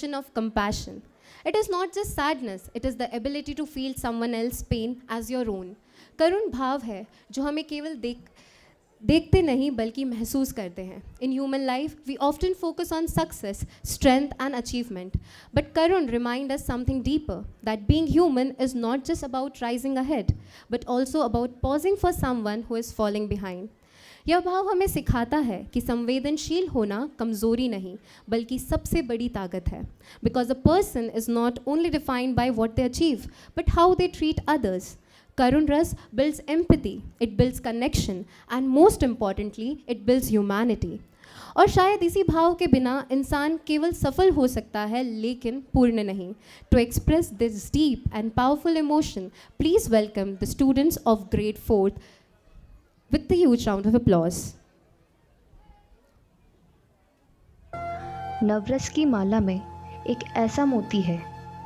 emotion of compassion. It is not just sadness, it is the ability to feel someone else's pain as your own. करुण भाव है जो हमें केवल देखते नहीं बल्कि महसूस करते हैं. In human life, we often focus on success, strength and achievement. But Karun reminds us something deeper, that being human is not just about rising ahead, but also about pausing for someone who is falling behind. यह भाव हमें सिखाता है कि संवेदनशील होना कमज़ोरी नहीं बल्कि सबसे बड़ी ताकत है. Because a person is not only defined by what they achieve, but how they treat others. Karun Ras builds empathy, it builds connection, and most importantly, it builds humanity. और शायद इसी भाव के बिना इंसान केवल सफल हो सकता है लेकिन पूर्ण नहीं. To express this deep and powerful emotion, please welcome the students of grade 4th with the huge round of applause. नवरस की माला में एक ऐसा मोती है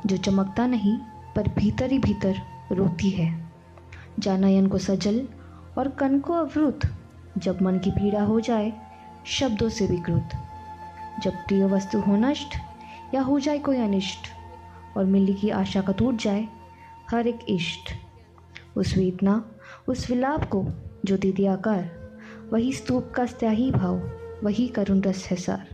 जो चमकता नहीं पर भीतर ही भीतर रोती है. जानयन को सजल और कन को अवरुद्ध, जब मन की पीड़ा हो जाए शब्दों से विकृत. जब प्रिय वस्तु हो नष्ट या हो जाए कोई अनिष्ट और मिलने की आशा का टूट जाए हर एक इष्ट. उस वेदना उस विलाप को जो दे दिया आकार, वही स्तूप का स्याही भाव, वही करुण रस है सार.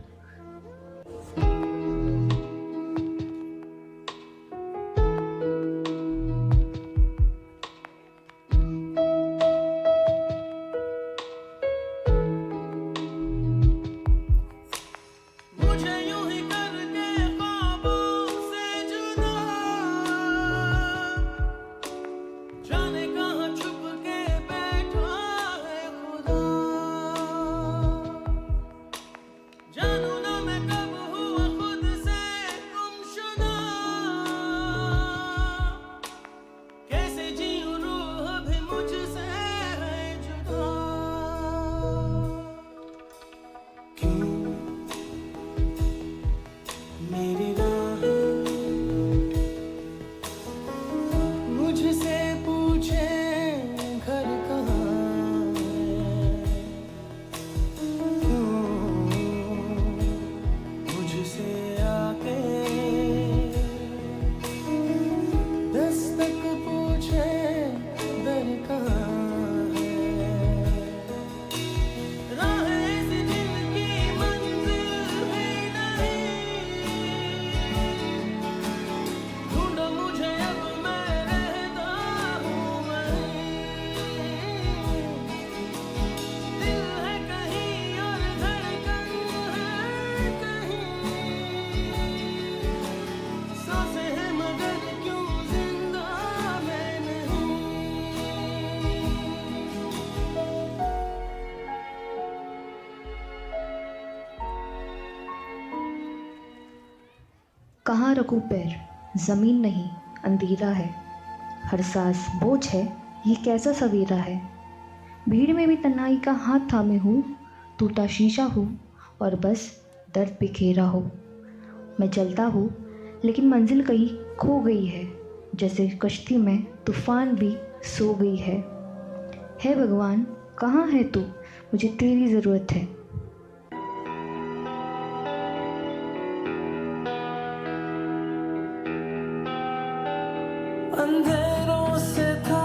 कहाँ रखूं पैर, ज़मीन नहीं अंधेरा है. हर सांस बोझ है, ये कैसा सवेरा है. भीड़ में भी तन्हाई का हाथ थामे हूँ, टूटा शीशा हूँ और बस दर्द बिखेरा हो. मैं चलता हूँ लेकिन मंजिल कहीं खो गई है, जैसे कश्ती में तूफान भी सो गई है. हे भगवान कहाँ है तू, मुझे तेरी ज़रूरत है. अंधेरों से था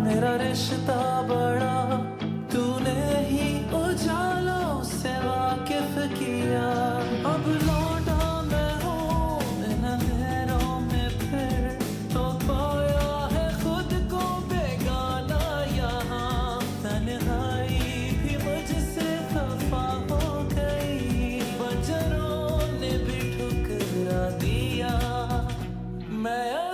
मेरा रिश्ता बड़ा, तूने ही उजालों से वाकिफ किया. अब लौटा मैं हूँ इन अंधेरों में फिर, तो पाया है खुद को बेगाना यहाँ. तन्हाई भी मुझसे खफा हो गई, बंजरों ने भी ठुकरा दिया. मैं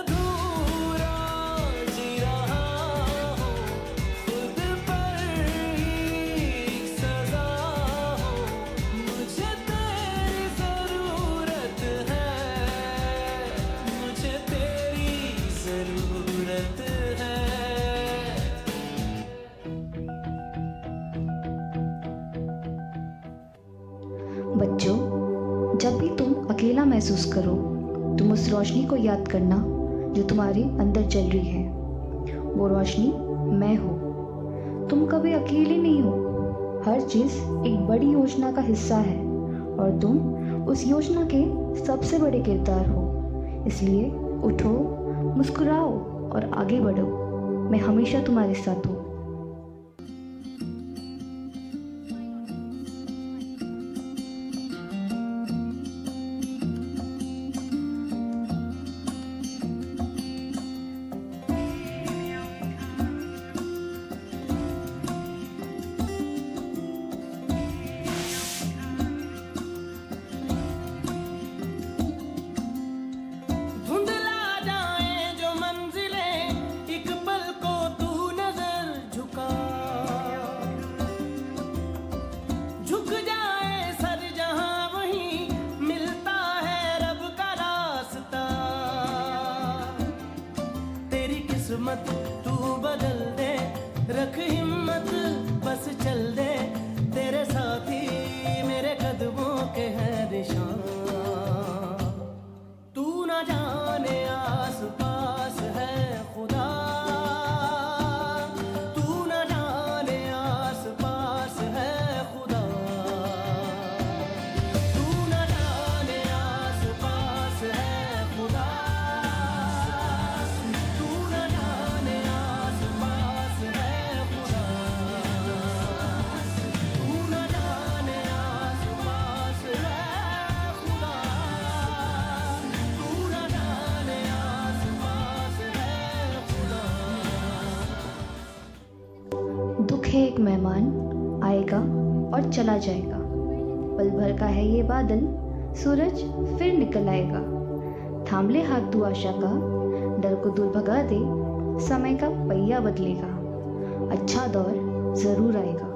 बच्चों, जब भी तुम अकेला महसूस करो, तुम उस रोशनी को याद करना जो तुम्हारे अंदर जल रही है. वो रोशनी मैं हूँ. तुम कभी अकेले नहीं हो. हर चीज़ एक बड़ी योजना का हिस्सा है और तुम उस योजना के सबसे बड़े किरदार हो। इसलिए उठो, मुस्कुराओ और आगे बढ़ो। मैं हमेशा तुम्हारे साथ हूँ। धुंधला जाए जो मंजिलें, एक पल को तू नजर झुका, झुक जाए सर जहां वहीं मिलता है रब का रास्ता। तेरी किस्मत तू बदल दे, रख हिम्मत बस चल दे, तेरे साथी मेरे कदमों के हैं निशान। तू न जाने आस पास है खुदा, तू न जाने आस पास है खुदा, तू न जाने आस पास है खुदा, तू न जाने आस पास है खुदा, तू न जाने आस पास है खुदा, तू न जाने आस पास है खुदा। दुख है एक मेहमान, आएगा और चला जाएगा। पल भर का है ये बादल, सूरज फिर निकल आएगा। थाम ले हाथ तू आशा का, डर को दूर भगा दे, समय का पहिया बदलेगा। अच्छा दौर जरूर आएगा।